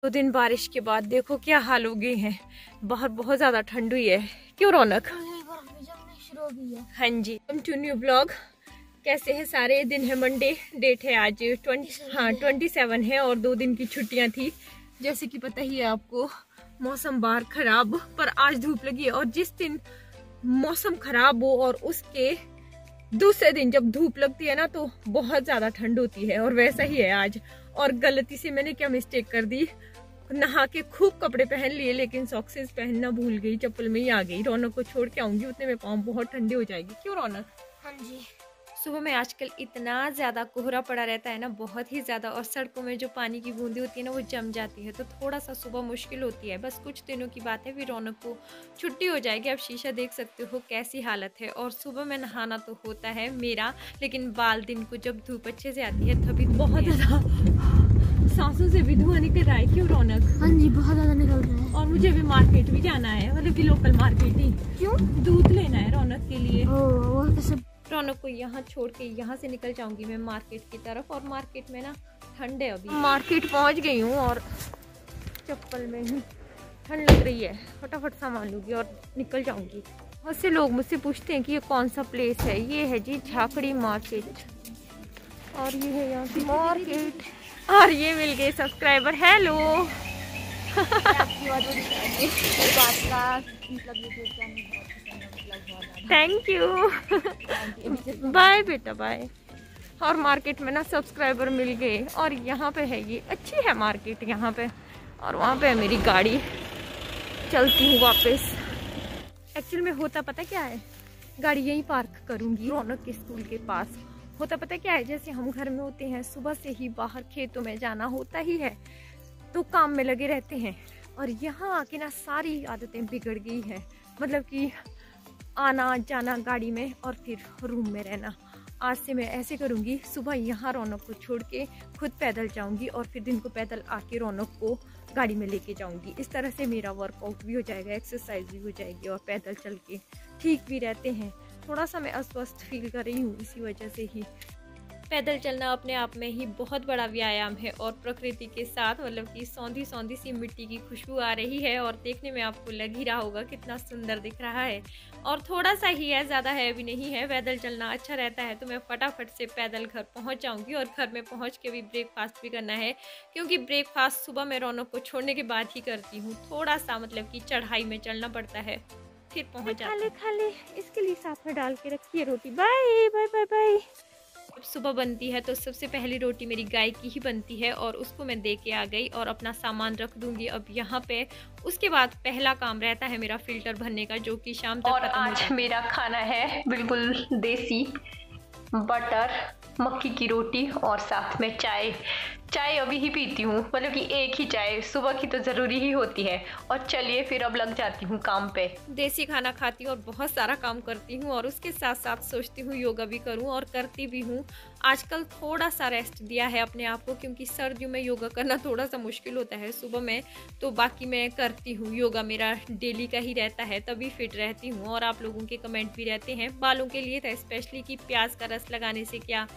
2 दिन बारिश के बाद देखो क्या हाल हो गए हैं, बाहर बहुत ज्यादा ठंड हुई है। क्यों रौनक? हाँ जी, टू न्यू ब्लॉग। कैसे हैं सारे? दिन है मंडे, डेट है आज 27 है और 2 दिन की छुट्टियां थी। जैसे कि पता ही है आपको, मौसम बाहर खराब, पर आज धूप लगी है। और जिस दिन मौसम खराब हो और उसके दूसरे दिन जब धूप लगती है ना, तो बहुत ज्यादा ठंड होती है। और वैसा ही है आज। और गलती से मैंने क्या मिस्टेक कर दी, नहा के खूब कपड़े पहन लिए लेकिन सॉक्सेस पहनना भूल गई, चप्पल में ही आ गई। रौनक को छोड़ के आऊंगी, उतने में पाँव बहुत ठंडे हो जाएगी। क्यों रौनक? हाँ जी। सुबह में आजकल इतना ज़्यादा कोहरा पड़ा रहता है ना, बहुत ही ज़्यादा। और सड़कों में जो पानी की बूंदें होती है ना, वो जम जाती है, तो थोड़ा सा सुबह मुश्किल होती है। बस कुछ दिनों की बात है, फिर रौनक को छुट्टी हो जाएगी। आप शीशा देख सकते हो कैसी हालत है। और सुबह में नहाना तो होता है मेरा, लेकिन बाल दिन को जब धूप अच्छे से आती है तभी बहुत ज़्यादा सांसों से भी धुआं निकल रहा है। क्यों रौनक? हाँ जी, बहुत ज़्यादा निकल रहा है। और मुझे भी मार्केट भी जाना है, मतलब कि लोकल मार्केट ही। क्यों? दूध लेना है रौनक के लिए। वो सब रौनक को यहाँ छोड़ के यहाँ से निकल जाऊंगी मैं मार्केट की तरफ। और मार्केट में ना ठंड है, अभी मार्केट पहुँच गई हूँ और चप्पल में ही ठंड लग रही है। फटाफट सामान लूँगी और निकल जाऊंगी। बहुत से लोग मुझसे पूछते हैं कि ये कौन सा प्लेस है। ये है जी झाकड़ी मार्केट, और ये है यहाँ की मार्केट। और ये मिल गए subscriber. Hello. Thank you. Bye बेटा बाय। और मार्केट में ना सब्सक्राइबर मिल गए। और यहाँ पे है, ये अच्छी है मार्केट यहाँ पे। और वहाँ पे है मेरी गाड़ी, चलती हूँ वापस। एक्चुअल में होता पता क्या है, गाड़ी यहीं पार्क करूँगी रौनक के स्कूल के पास। होता पता क्या है, जैसे हम घर में होते हैं, सुबह से ही बाहर खेतों में जाना होता ही है, तो काम में लगे रहते हैं। और यहाँ आके ना सारी आदतें बिगड़ गई है, मतलब कि आना जाना गाड़ी में और फिर रूम में रहना। आज से मैं ऐसे करूँगी, सुबह यहाँ रौनक को छोड़ के खुद पैदल जाऊँगी और फिर दिन को पैदल आके रौनक को गाड़ी में लेके जाऊँगी। इस तरह से मेरा वर्कआउट भी हो जाएगा, एक्सरसाइज भी हो जाएगी और पैदल चल के ठीक भी रहते हैं। थोड़ा सा मैं अस्वस्थ फील कर रही हूँ, इसी वजह से ही। पैदल चलना अपने आप में ही बहुत बड़ा व्यायाम है। और प्रकृति के साथ, मतलब कि सौंधी सौंधी सी मिट्टी की खुशबू आ रही है और देखने में आपको लग ही रहा होगा कितना सुंदर दिख रहा है। और थोड़ा सा ही है, ज़्यादा है भी नहीं है। पैदल चलना अच्छा रहता है, तो मैं फटाफट से पैदल घर पहुंच जाऊंगी। और घर में पहुंच के भी ब्रेकफास्ट भी करना है, क्योंकि ब्रेकफास्ट सुबह मैं रौनक को छोड़ने के बाद ही करती हूँ। थोड़ा सा मतलब कि चढ़ाई में चलना पड़ता है, फिर पहुँच जाते। खा ले इसके लिए साथ में डाल के रखिए रोटी। Bye bye bye bye. जब सुबह बनती है तो सबसे पहली रोटी मेरी गाय की ही बनती है, और उसको मैं दे के आ गई और अपना सामान रख दूंगी अब यहाँ पे। उसके बाद पहला काम रहता है मेरा फिल्टर भरने का, जो कि शाम तक खत्म हो जाए। मेरा खाना है बिल्कुल देसी, बटर, मक्की की रोटी और साथ में चाय। चाय अभी ही पीती हूँ, मतलब कि एक ही चाय, सुबह की तो ज़रूरी ही होती है। और चलिए फिर अब लग जाती हूँ काम पे। देसी खाना खाती हूँ और बहुत सारा काम करती हूँ, और उसके साथ साथ सोचती हूँ योगा भी करूँ, और करती भी हूँ। आजकल थोड़ा सा रेस्ट दिया है अपने आप को, क्योंकि सर्दियों में योगा करना थोड़ा सा मुश्किल होता है सुबह में। तो बाकी मैं करती हूँ योगा, मेरा डेली का ही रहता है, तभी फिट रहती हूँ। और आप लोगों के कमेंट भी रहते हैं बालों के लिए था स्पेशली, कि प्याज का रस लगाने से क्या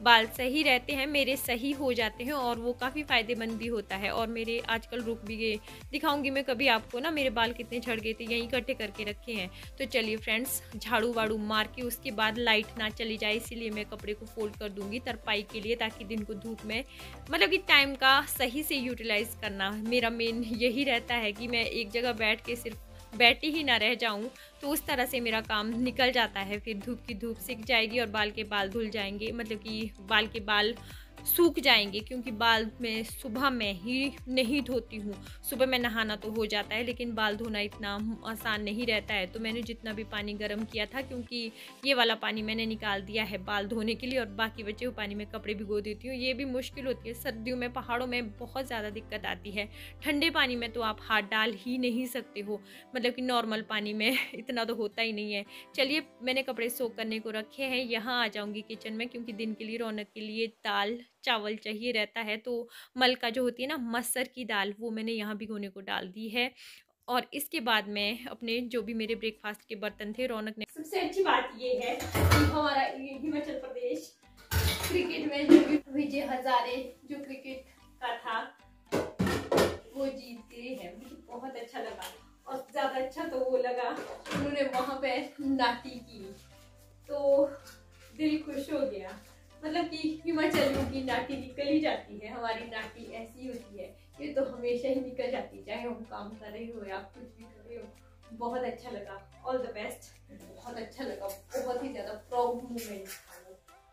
बाल सही रहते हैं। मेरे सही हो जाते हैं और वो काफ़ी फ़ायदेमंद भी होता है। और मेरे आजकल रुक भी गए, दिखाऊंगी मैं कभी आपको ना मेरे बाल कितने झड़ गए थे, यहीं इकट्ठे करके रखे हैं। तो चलिए फ्रेंड्स, झाड़ू वाड़ू मार के उसके बाद लाइट ना चली जाए, इसीलिए मैं कपड़े को फोल्ड कर दूंगी तरपाई के लिए, ताकि दिन को धूप में, मतलब कि टाइम का सही से यूटिलाइज करना मेरा मेन यही रहता है, कि मैं एक जगह बैठ के सिर्फ बैठी ही ना रह जाऊं। तो उस तरह से मेरा काम निकल जाता है। फिर धूप की धूप सिक जाएगी और बाल के बाल धुल जाएंगे, मतलब कि बाल के बाल सूख जाएंगे, क्योंकि बाल में सुबह में ही नहीं धोती हूँ। सुबह में नहाना तो हो जाता है, लेकिन बाल धोना इतना आसान नहीं रहता है। तो मैंने जितना भी पानी गर्म किया था, क्योंकि ये वाला पानी मैंने निकाल दिया है बाल धोने के लिए, और बाकी बचे हुए पानी में कपड़े भिगो देती हूँ। ये भी मुश्किल होती है सर्दियों में, पहाड़ों में बहुत ज़्यादा दिक्कत आती है। ठंडे पानी में तो आप हाथ डाल ही नहीं सकते हो, मतलब कि नॉर्मल पानी में इतना तो होता ही नहीं है। चलिए, मैंने कपड़े सोक करने को रखे हैं, यहाँ आ जाऊँगी किचन में, क्योंकि दिन के लिए रौनक के लिए दाल चावल चाहिए रहता है। तो मलका जो होती है ना, मस्सर की दाल, वो मैंने यहाँ भिगोने को डाल दी है। और इसके बाद में अपने जो भी मेरे ब्रेकफास्ट के बर्तन थे, रौनक ने, सबसे अच्छी बात ये है कि हमारा हिमाचल प्रदेश क्रिकेट में जो भी विजय हजारे जो क्रिकेट का था, वो बहुत अच्छा लगा। और ज़्यादा अच्छा तो वो लगा उन्होंने वहाँ पे नाटी की, तो दिल खुश हो गया। मतलब कि हिमाचलियों की नाटी निकल ही जाती है, हमारी नाटी ऐसी होती है, ये तो हमेशा ही निकल जाती है, चाहे हम काम कर रहे हो या कुछ भी कर रहे हो। बहुत अच्छा लगा, ऑल द बेस्ट, बहुत अच्छा लगा, बहुत ही ज़्यादा प्राउड मोमेंट था।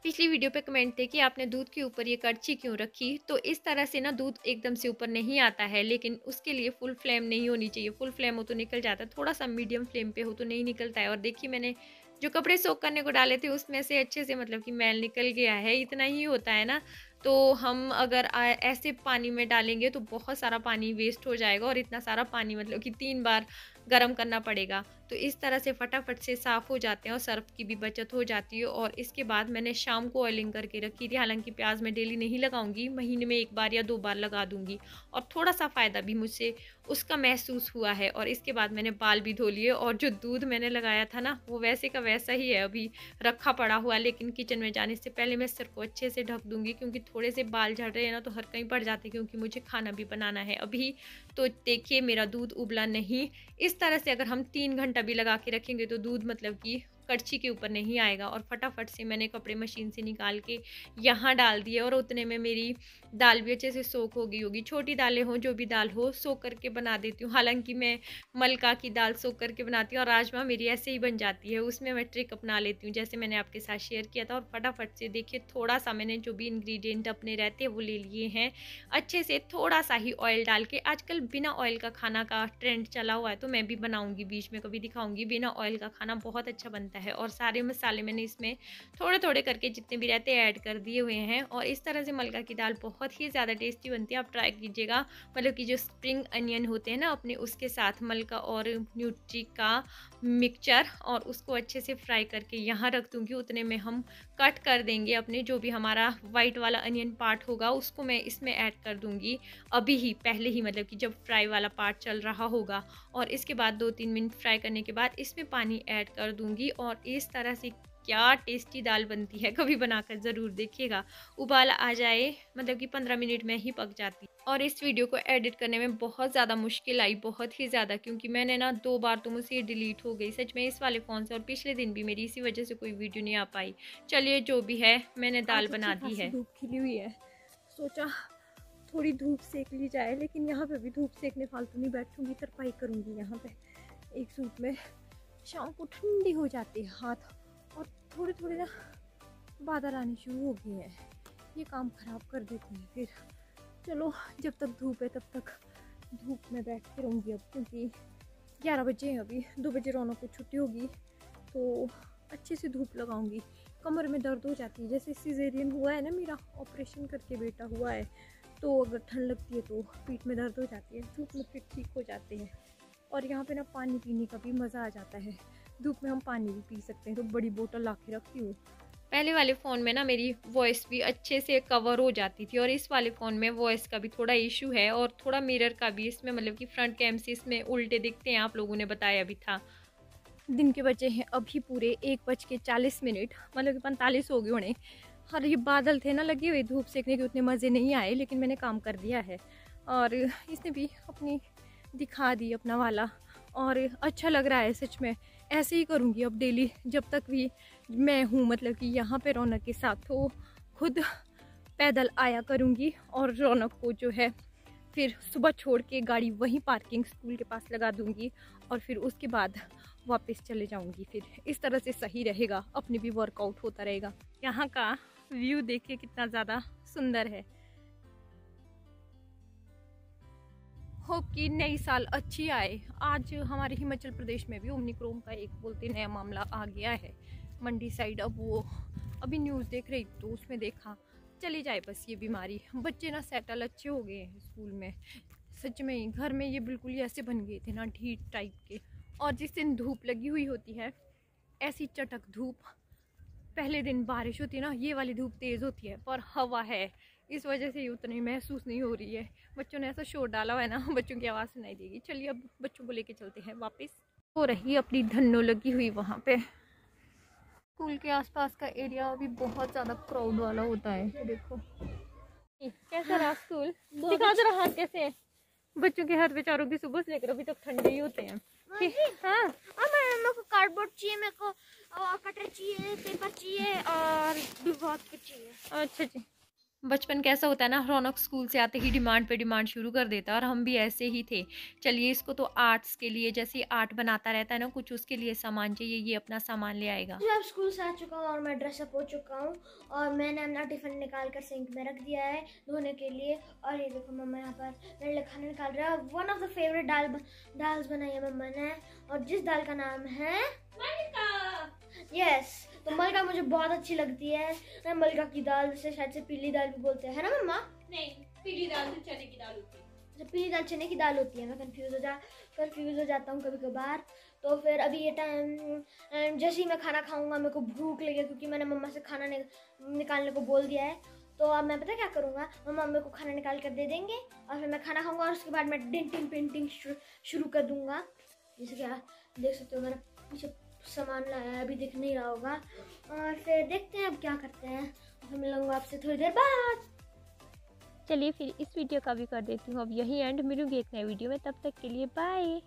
पिछली वीडियो पे कमेंट थे कि आपने दूध के ऊपर ये कड़छी क्यों रखी, तो इस तरह से ना दूध एकदम से ऊपर नहीं आता है, लेकिन उसके लिए फुल फ्लेम नहीं होनी चाहिए। फुल फ्लेम हो तो निकल जाता है, थोड़ा सा मीडियम फ्लेम पे हो तो नहीं निकलता है। और देखिए मैंने जो कपड़े सोक करने को डाले थे उसमें से अच्छे से मतलब कि मैल निकल गया है। इतना ही होता है ना, तो हम अगर ऐसे पानी में डालेंगे तो बहुत सारा पानी वेस्ट हो जाएगा, और इतना सारा पानी मतलब कि 3 बार गर्म करना पड़ेगा। तो इस तरह से फटाफट से साफ़ हो जाते हैं और सर्फ की भी बचत हो जाती है। और इसके बाद मैंने शाम को ऑयलिंग करके रखी थी। हालांकि प्याज मैं डेली नहीं लगाऊंगी, महीने में 1 बार या 2 बार लगा दूंगी, और थोड़ा सा फ़ायदा भी मुझसे उसका महसूस हुआ है। और इसके बाद मैंने बाल भी धो लिए, और जो दूध मैंने लगाया था ना वो वैसे का वैसा ही है, अभी रखा पड़ा हुआ। लेकिन किचन में जाने से पहले मैं सिर को अच्छे से ढक दूंगी, क्योंकि थोड़े से बाल झड़ रहे हैं ना तो हर कहीं पड़ जाते हैं, क्योंकि मुझे खाना भी बनाना है अभी। तो देखिए मेरा दूध उबला नहीं। इस तरह से अगर हम 3 घंटा भी लगा के रखेंगे तो दूध मतलब कि कड़छी के ऊपर नहीं आएगा। और फटाफट से मैंने कपड़े मशीन से निकाल के यहाँ डाल दिए, और उतने में मेरी दाल भी अच्छे से सोख हो गई होगी। छोटी दालें हों, जो भी दाल हो, सोख करके बना देती हूँ। हालांकि मैं मलका की दाल सोख करके बनाती हूँ, और राजमा मेरी ऐसे ही बन जाती है। उसमें मैं ट्रिक अपना लेती हूँ, जैसे मैंने आपके साथ शेयर किया था। और फटाफट से देखिए थोड़ा सा मैंने जो भी इंग्रेडिएंट अपने रहते हैं वो ले लिए हैं। अच्छे से थोड़ा सा ही ऑयल डाल के, आजकल बिना ऑयल का खाना का ट्रेंड चला हुआ है, तो मैं भी बनाऊंगी, बीच में कभी दिखाऊंगी। बिना ऑयल का खाना बहुत अच्छा बनता है। और सारे मसाले मैंने इसमें थोड़े थोड़े करके जितने भी रहते हैं ऐड कर दिए हुए हैं। और इस तरह से मलका की दाल बहुत ही ज़्यादा टेस्टी बनती है, आप ट्राई कीजिएगा। मतलब कि जो स्प्रिंग अनियन होते हैं ना अपने, उसके साथ मलका और न्यूट्री का मिक्सचर, और उसको अच्छे से फ्राई करके यहाँ रख दूँगी। उतने में हम कट कर देंगे अपने जो भी हमारा वाइट वाला अनियन पार्ट होगा, उसको मैं इसमें ऐड कर दूँगी अभी ही, पहले ही, मतलब कि जब फ्राई वाला पार्ट चल रहा होगा। और इसके बाद 2-3 मिनट फ्राई करने के बाद इसमें पानी ऐड कर दूँगी। और इस तरह से क्या टेस्टी दाल बनती है, कभी बनाकर ज़रूर देखिएगा। उबाल आ जाए, मतलब कि 15 मिनट में ही पक जाती है। और इस वीडियो को एडिट करने में बहुत ज़्यादा मुश्किल आई, बहुत ही ज़्यादा, क्योंकि मैंने ना 2 बार तो मुझसे ये डिलीट हो गई सच में इस वाले फ़ोन से, और पिछले दिन भी मेरी इसी वजह से कोई वीडियो नहीं आ पाई। चलिए जो भी है, मैंने दाल बना दी है। धूप खिली हुई है, सोचा थोड़ी धूप सेक ली जाए, लेकिन यहाँ पे भी धूप सेकने फालतू नहीं बैठूंगी, तरपाई करूँगी यहाँ पे एक सूट में। शाम को ठंडी हो जाती है हाथ, और थोड़े थोड़े ना बादल आने शुरू हो गए हैं, ये काम ख़राब कर देते हैं। फिर चलो जब तक धूप है तब तक धूप में बैठ के रहूँगी अब, क्योंकि 11 बजे हैं अभी, 2 बजे रौनक को छुट्टी होगी, तो अच्छे से धूप लगाऊंगी। कमर में दर्द हो जाती है, जैसे सिजेरियन हुआ है ना मेरा, ऑपरेशन करके बेटा हुआ है, तो अगर ठंड लगती है तो पीठ में दर्द हो जाती है, धूप में फिर ठीक हो जाते हैं। और यहाँ पे ना पानी पीने का भी मज़ा आ जाता है, धूप में हम पानी भी पी सकते हैं, तो बड़ी बोतल ला के रखी हूँ। पहले वाले फ़ोन में ना मेरी वॉइस भी अच्छे से कवर हो जाती थी, और इस वाले फ़ोन में वॉइस का भी थोड़ा इशू है, और थोड़ा मिरर का भी इसमें, मतलब कि फ्रंट कैम से इसमें उल्टे दिखते हैं, आप लोगों ने बताया भी था। दिन के बजे हैं अभी पूरे 1:40, मतलब कि 45 हो गए होने। और ये बादल थे ना लगे हुए, धूप सेकने के उतने मज़े नहीं आए, लेकिन मैंने काम कर दिया है। और इसने भी अपनी दिखा दी अपना वाला, और अच्छा लग रहा है सच में। ऐसे ही करूँगी अब डेली, जब तक भी मैं हूँ, मतलब कि यहाँ पे रौनक के साथ, तो खुद पैदल आया करूँगी। और रौनक को जो है फिर सुबह छोड़ के गाड़ी वहीं पार्किंग स्कूल के पास लगा दूँगी, और फिर उसके बाद वापस चले जाऊँगी। फिर इस तरह से सही रहेगा, अपने भी वर्कआउट होता रहेगा। यहाँ का व्यू देखिए कितना ज़्यादा सुंदर है। होप कि नई साल अच्छी आए। आज हमारे हिमाचल प्रदेश में भी ओमिक्रॉन का एक बोलते नया मामला आ गया है मंडी साइड। अब वो अभी न्यूज़ देख रही तो उसमें देखा, चली जाए बस ये बीमारी। बच्चे ना सेटल अच्छे हो गए हैं स्कूल में, सच में ही। घर में ये बिल्कुल ही ऐसे बन गए थे ना, ढीठ टाइप के। और जिस दिन धूप लगी हुई होती है, ऐसी चटक धूप, पहले दिन बारिश होती है ना, ये वाली धूप तेज़ होती है, पर हवा है, इस वजह से ये उतनी महसूस नहीं हो रही है। बच्चों ने ऐसा शोर डाला हुआ है ना, बच्चों की आवाज़ सुनाई देगी। चलिए अब बच्चों को लेके चलते हैं वापस। हो रही अपनी धन्नो लगी हुई वहाँ पे। स्कूल के आसपास का एरिया अभी बहुत ज़्यादा क्राउड वाला होता है। देखो कैसा रहा स्कूल, दिखा जरा हाथ कैसे है। बच्चों के हाथ बेचारों की सुबह से लेकर अभी तक ठंडे ही होते हैं। हाँ, और मेरे को कार्डबोर्ड चाहिए, मेरे को कटर चाहिए, पेपर चाहिए और भी बहुत कुछ चाहिए। अच्छा जी। बचपन कैसा होता है ना, रौनक स्कूल से आते ही डिमांड पे डिमांड शुरू कर देता है, और हम भी ऐसे ही थे। चलिए, इसको तो आर्ट्स के लिए, जैसे आर्ट बनाता रहता है ना, कुछ उसके लिए सामान चाहिए, ये अपना सामान ले आएगा। मैं अब स्कूल से आ चुका हूँ और मैं ड्रेसअप हो चुका हूँ और मैंने अपना टिफिन निकाल कर सिंक में रख दिया है धोने के लिए। और ये देखो मम्मा यहाँ पर मेरे लिए खाना निकाल रहा है। One of the favourite dals बनाई है मम्मा ने, और जिस दाल का नाम है मलका। यस, तो मलका मुझे बहुत अच्छी लगती है। मलका की दाल, जिसे शायद से पीली दाल भी बोलते हैं, है ना मम्मा? नहीं, पीली दाल तो चने की दाल होती है। जब पीली दाल चने की दाल होती है, मैं कंफ्यूज हो जाता हूँ कभी कभार। तो फिर अभी ये टाइम जैसे ही मैं खाना खाऊंगा मेरे को भूख लगे, क्योंकि मैंने मम्मा से खाना निकालने को बोल दिया है। तो अब मैं पता क्या करूँगा, मम्मा मेरे को खाना निकाल कर दे देंगे और फिर मैं खाना खाऊंगा और उसके बाद मैं डेंटिंग पेंटिंग शुरू कर दूंगा। जैसे कि आप देख सकते हो, मेरा पीछे सामान लाया है, अभी दिख नहीं रहा होगा। और फिर देखते हैं अब क्या करते हैं, फिर मिलूंगा आपसे थोड़ी देर बाद। चलिए फिर इस वीडियो का भी कर देती हूँ अब यही एंड। मिलूंगी एक नए वीडियो में, तब तक के लिए बाय।